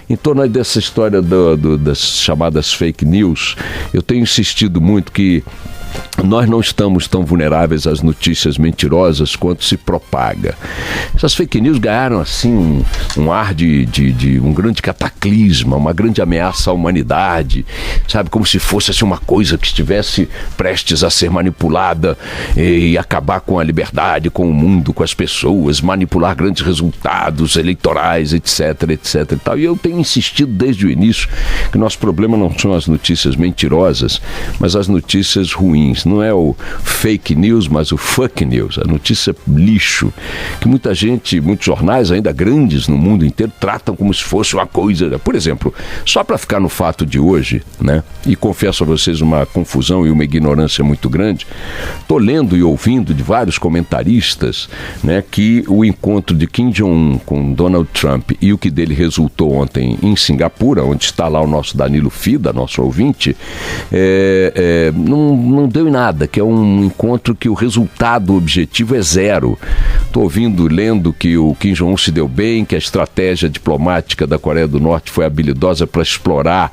em torno aí dessa história das chamadas fake news, eu tenho insistido muito que nós não estamos tão vulneráveis às notícias mentirosas quanto se propaga. Essas fake news ganharam assim um ar de um grande cataclisma, uma grande ameaça à humanidade, sabe, como se fosse assim, uma coisa que estivesse prestes a ser manipulada e acabar com a liberdade, com o mundo, com as pessoas, manipular grandes resultados eleitorais, etc, etc e tal. E eu tenho insistido desde o início que nosso problema não são as notícias mentirosas, mas as notícias ruins. Não é o fake news, mas o fuck news, a notícia lixo, que muita gente, muitos jornais ainda grandes no mundo inteiro tratam como se fosse uma coisa. Por exemplo, só para ficar no fato de hoje, né? E confesso a vocês uma confusão e uma ignorância muito grande, estou lendo e ouvindo de vários comentaristas, né, que o encontro de Kim Jong-un com Donald Trump e o que dele resultou ontem em Singapura, onde está lá o nosso Danilo Fida, nosso ouvinte, não deu em nada, que é um encontro que o resultado objetivo é zero. Estou ouvindo, lendo que o Kim Jong-un se deu bem, que a estratégia diplomática da Coreia do Norte foi habilidosa para explorar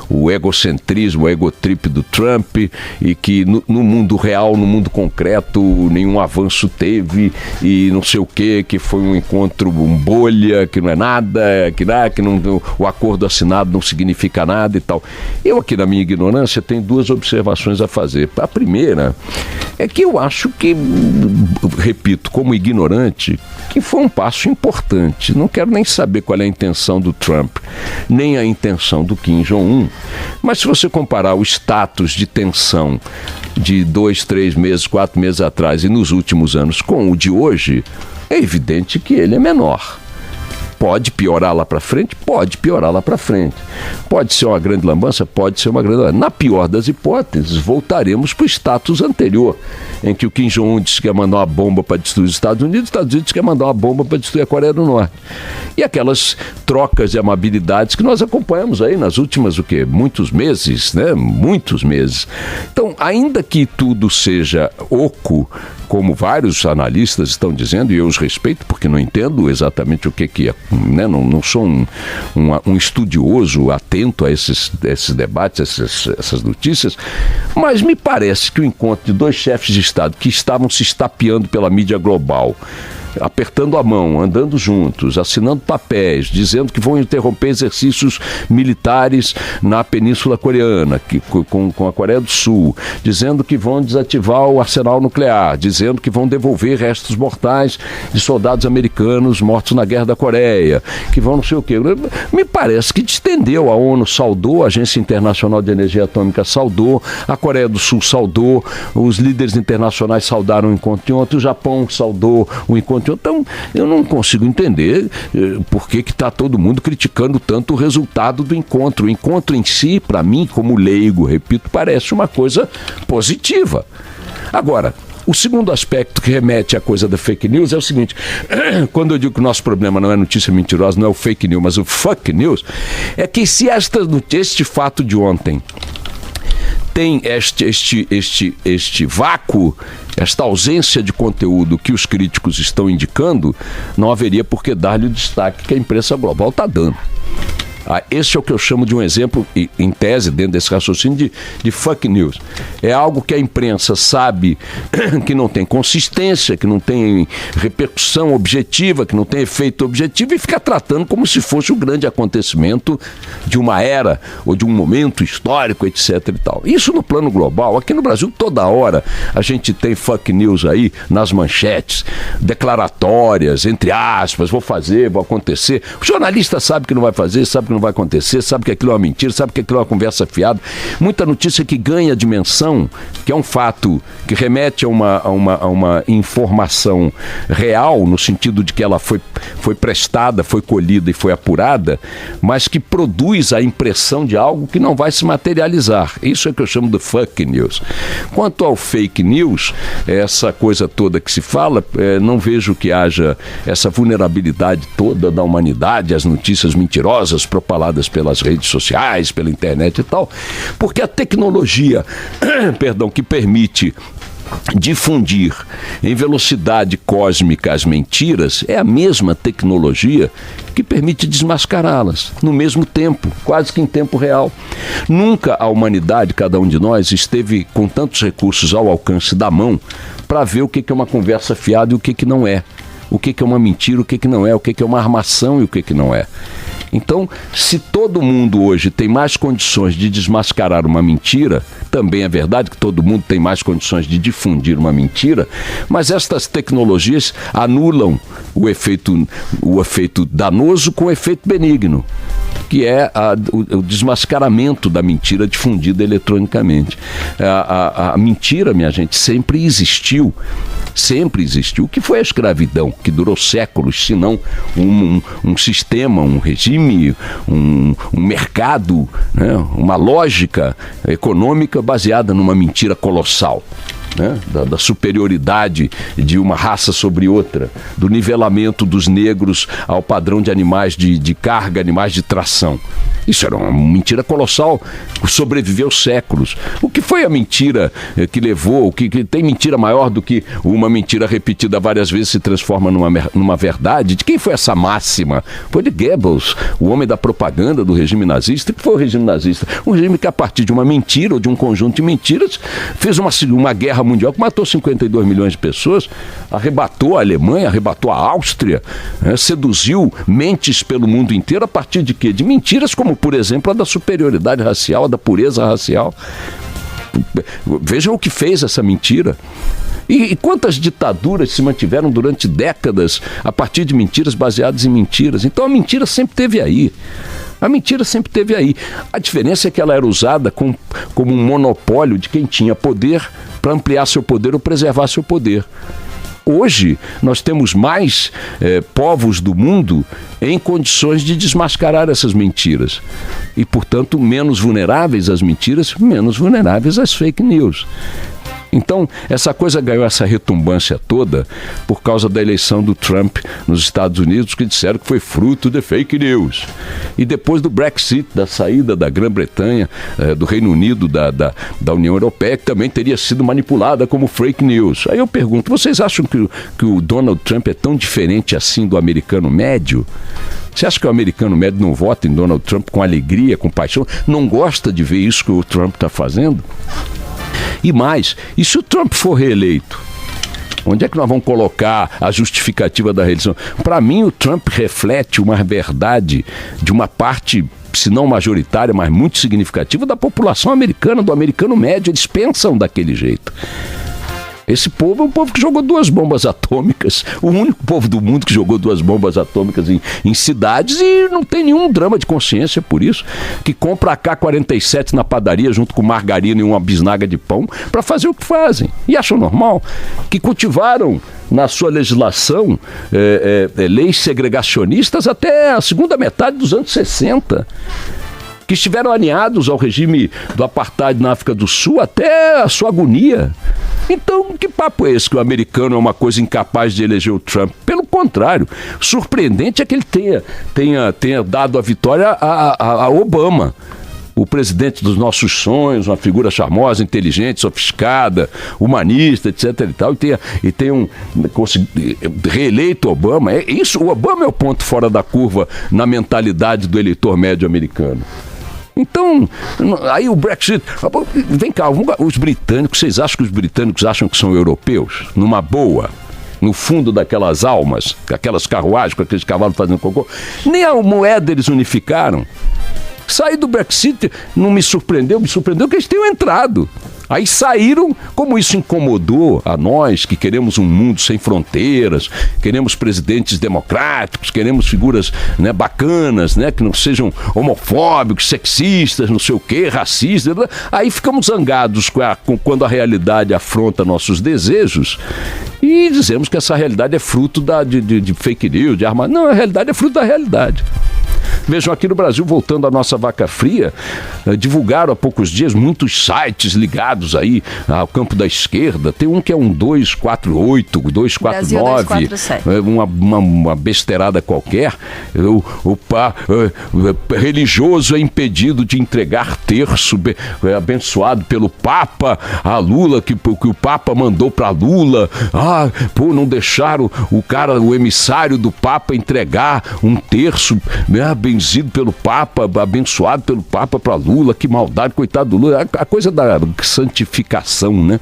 o egocentrismo, o egotrip do Trump, e que no mundo real, no mundo concreto, nenhum avanço teve, e não sei o que foi um encontro bolha, que não é nada, que não, o acordo assinado não significa nada e tal. Eu aqui, na minha ignorância, tenho duas observações a fazer. A primeira é que eu acho que, repito, como ignorante, que foi um passo importante. Não quero nem saber qual é a intenção do Trump, nem a intenção do Kim Jong-un, mas se você comparar o status de tensão de 2, 3 meses, 4 meses atrás e nos últimos anos com o de hoje, é evidente que ele é menor. Pode piorar lá para frente? Pode piorar lá para frente. Pode ser uma grande lambança? Pode ser uma grande lambança. Na pior das hipóteses, voltaremos para o status anterior, em que o Kim Jong-un disse que ia mandar uma bomba para destruir os Estados Unidos disse que ia mandar uma bomba para destruir a Coreia do Norte. E aquelas trocas de amabilidades que nós acompanhamos aí nas últimas, muitos meses, né? Muitos meses. Então, ainda que tudo seja oco, como vários analistas estão dizendo, e eu os respeito porque não entendo exatamente o que é, né? Não sou um estudioso atento a esses debates, essas notícias, mas me parece que o encontro de dois chefes de Estado que estavam se estapeando pela mídia global, apertando a mão, andando juntos, assinando papéis, dizendo que vão interromper exercícios militares na Península Coreana, com a Coreia do Sul, dizendo que vão desativar o arsenal nuclear, dizendo que vão devolver restos mortais de soldados americanos mortos na Guerra da Coreia, que vão não sei o quê. Me parece que distendeu. A ONU saudou, a Agência Internacional de Energia Atômica saudou, a Coreia do Sul saudou, os líderes internacionais saudaram o encontro de ontem, o Japão saudou o encontro. Então, eu não consigo entender por que está todo mundo criticando tanto o resultado do encontro. O encontro em si, para mim, como leigo, repito, parece uma coisa positiva. Agora, o segundo aspecto que remete à coisa da fake news é o seguinte: quando eu digo que o nosso problema não é notícia mentirosa, não é o fake news, mas o fuck news, é que se este fato de ontem tem este vácuo, esta ausência de conteúdo que os críticos estão indicando, não haveria por que dar-lhe o destaque que a imprensa global está dando. Esse é o que eu chamo de um exemplo, em tese, dentro desse raciocínio, de fake news. É algo que a imprensa sabe que não tem consistência, que não tem repercussão objetiva, que não tem efeito objetivo, e fica tratando como se fosse o grande acontecimento de uma era ou de um momento histórico, etc. e tal. Isso no plano global. Aqui no Brasil, toda hora a gente tem fake news aí nas manchetes, declaratórias, entre aspas, vou fazer, vou acontecer. O jornalista sabe que não vai fazer, sabe que não vai acontecer, sabe que aquilo é uma mentira, sabe que aquilo é uma conversa fiada. Muita notícia que ganha dimensão, que é um fato que remete a uma informação real, no sentido de que ela foi prestada, foi colhida e foi apurada, mas que produz a impressão de algo que não vai se materializar. Isso é que eu chamo de fake news. Quanto ao fake news, essa coisa toda que se fala, não vejo que haja essa vulnerabilidade toda da humanidade, as notícias mentirosas propaladas pelas redes sociais, pela internet e tal, porque a tecnologia, que permite difundir em velocidade cósmica as mentiras é a mesma tecnologia que permite desmascará-las no mesmo tempo, quase que em tempo real. Nunca a humanidade, cada um de nós, esteve com tantos recursos ao alcance da mão para ver o que é uma conversa fiada e o que não é. O que é uma mentira, o que não é, o que é uma armação e o que não é. Então, se todo mundo hoje tem mais condições de desmascarar uma mentira, também é verdade que todo mundo tem mais condições de difundir uma mentira, mas estas tecnologias anulam o efeito danoso com o efeito benigno, que é o desmascaramento da mentira difundida eletronicamente. A mentira, minha gente, sempre existiu. Sempre existiu. O que foi a escravidão, que durou séculos, se não um sistema, um regime, um mercado, né? Uma lógica econômica baseada numa mentira colossal. Né? Da superioridade de uma raça sobre outra, do nivelamento dos negros ao padrão de animais de carga, animais de tração. Isso era uma mentira colossal, sobreviveu séculos. O que foi a mentira que levou, que tem mentira maior do que uma mentira repetida várias vezes se transforma numa verdade? De quem foi essa máxima? Foi de Goebbels, o homem da propaganda do regime nazista. O que foi o regime nazista? Um regime que, a partir de uma mentira ou de um conjunto de mentiras, fez uma guerra mundial que matou 52 milhões de pessoas, arrebatou a Alemanha, arrebatou a Áustria, seduziu mentes pelo mundo inteiro a partir de quê? De mentiras como, por exemplo, a da superioridade racial, a da pureza racial. Vejam o que fez essa mentira. E quantas ditaduras se mantiveram durante décadas a partir de mentiras baseadas em mentiras. Então a mentira sempre esteve aí. A mentira sempre esteve aí. A diferença é que ela era usada como um monopólio de quem tinha poder para ampliar seu poder ou preservar seu poder. Hoje, nós temos mais povos do mundo em condições de desmascarar essas mentiras. E, portanto, menos vulneráveis às mentiras, menos vulneráveis às fake news. Então, essa coisa ganhou essa retumbância toda por causa da eleição do Trump nos Estados Unidos, que disseram que foi fruto de fake news. E depois do Brexit, da saída da Grã-Bretanha, do Reino Unido, da União Europeia, que também teria sido manipulada como fake news. Aí eu pergunto, vocês acham que o Donald Trump é tão diferente assim do americano médio? Você acha que o americano médio não vota em Donald Trump com alegria, com paixão? Não gosta de ver isso que o Trump está fazendo? E mais, e se o Trump for reeleito? Onde é que nós vamos colocar a justificativa da reeleição? Para mim, o Trump reflete uma verdade de uma parte, se não majoritária, mas muito significativa, da população americana, do americano médio. Eles pensam daquele jeito. Esse povo é um povo que jogou 2 bombas atômicas, o único povo do mundo que jogou 2 bombas atômicas em cidades, e não tem nenhum drama de consciência por isso, que compra AK-47 na padaria junto com margarina e uma bisnaga de pão para fazer o que fazem. E acham normal. Que cultivaram na sua legislação leis segregacionistas até a segunda metade dos anos 60. Que estiveram alinhados ao regime do apartheid na África do Sul até a sua agonia. Então, que papo é esse que o americano é uma coisa incapaz de eleger o Trump? Pelo contrário, surpreendente é que ele tenha dado a vitória a Obama, o presidente dos nossos sonhos, uma figura charmosa, inteligente, sofisticada, humanista, etc. e tal, e tenha reeleito Obama. O Obama é o ponto fora da curva na mentalidade do eleitor médio americano. Então, aí o Brexit... Vem cá, os britânicos, vocês acham que os britânicos acham que são europeus? Numa boa? No fundo daquelas almas, aquelas carruagens com aqueles cavalos fazendo cocô? Nem a moeda eles unificaram. Sair do Brexit não me surpreendeu que eles tenham entrado. Aí saíram, como isso incomodou a nós, que queremos um mundo sem fronteiras, queremos presidentes democráticos, queremos figuras, né, bacanas, né, que não sejam homofóbicos, sexistas, não sei o quê, racistas. Aí ficamos zangados quando a realidade afronta nossos desejos e dizemos que essa realidade é fruto de fake news, de arma. Não, a realidade é fruto da realidade. Vejam, aqui no Brasil, voltando à nossa vaca fria, divulgaram há poucos dias muitos sites ligados aí ao campo da esquerda. Tem um que é um 248, 249, uma besteirada qualquer. Religioso é impedido de entregar terço abençoado pelo Papa a Lula, que o Papa mandou para Lula. Não deixaram o emissário do Papa entregar um terço benzido pelo Papa, abençoado pelo Papa para Lula. Que maldade, coitado do Lula. A coisa da santificação, né?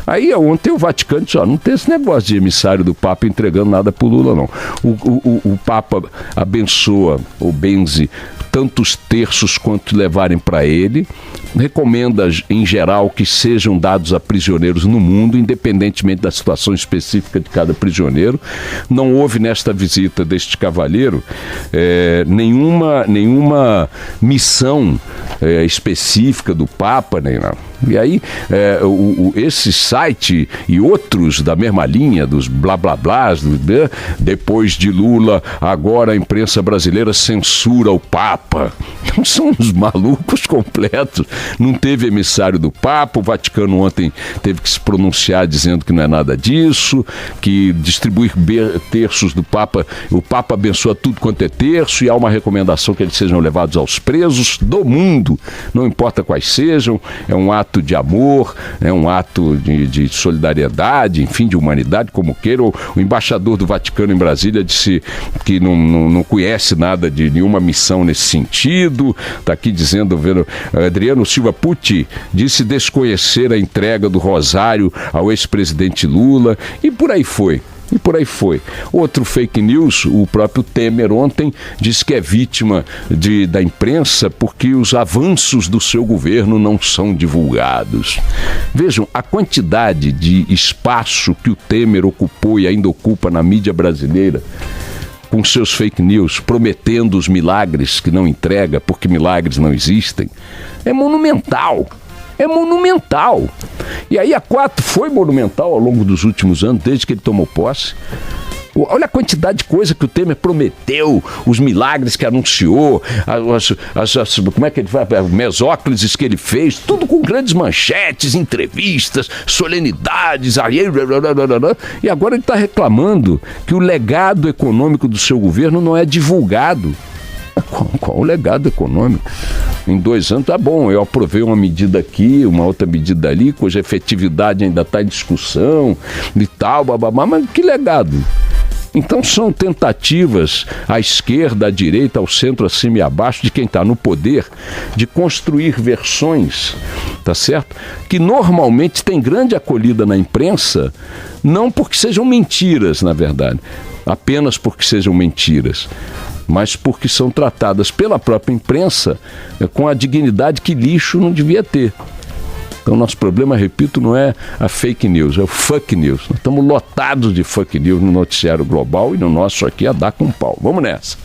Aí ontem o Vaticano disse, não tem esse negócio de emissário do Papa entregando nada pro Lula, não. O Papa abençoa ou benze tantos terços quanto levarem para ele, recomenda em geral que sejam dados a prisioneiros no mundo, independentemente da situação específica de cada prisioneiro. Não houve nesta visita deste cavalheiro nenhuma missão específica do Papa, nem nada. E aí, esse site e outros da mesma linha, dos blá blá blás, depois de Lula, agora a imprensa brasileira censura o Papa. São uns malucos completos. Não teve emissário do Papa, o Vaticano ontem teve que se pronunciar dizendo que não é nada disso, que distribuir terços do Papa, o Papa abençoa tudo quanto é terço, e há uma recomendação que eles sejam levados aos presos do mundo, não importa quais sejam. É um ato de amor, é um ato de solidariedade, enfim, de humanidade, como queira. O embaixador do Vaticano em Brasília disse que não conhece nada de nenhuma missão nesse sentido. Está aqui dizendo, Adriano Silva Pucci disse desconhecer a entrega do rosário ao ex-presidente Lula, e por aí foi. Outro fake news, o próprio Temer ontem disse que é vítima da imprensa porque os avanços do seu governo não são divulgados. Vejam a quantidade de espaço que o Temer ocupou e ainda ocupa na mídia brasileira com seus fake news, prometendo os milagres que não entrega, porque milagres não existem. É monumental. E aí a 4 foi monumental ao longo dos últimos anos, desde que ele tomou posse. Olha a quantidade de coisa que o Temer prometeu, os milagres que anunciou, como é que ele faz? Mesóclises que ele fez, tudo com grandes manchetes, entrevistas, solenidades. E agora ele está reclamando que o legado econômico do seu governo não é divulgado. Qual o legado econômico? Em 2 anos, tá bom, eu aprovei uma medida aqui, uma outra medida ali, cuja efetividade ainda está em discussão e tal, mas que legado? Então são tentativas à esquerda, à direita, ao centro, acima e abaixo, de quem está no poder, de construir versões, tá certo? Que normalmente tem grande acolhida na imprensa, não porque sejam mentiras, na verdade, apenas porque sejam mentiras, mas porque são tratadas pela própria imprensa com a dignidade que lixo não devia ter. Então, nosso problema, repito, não é a fake news, é o fuck news. Nós estamos lotados de fuck news no noticiário global e no nosso aqui a dar com pau. Vamos nessa.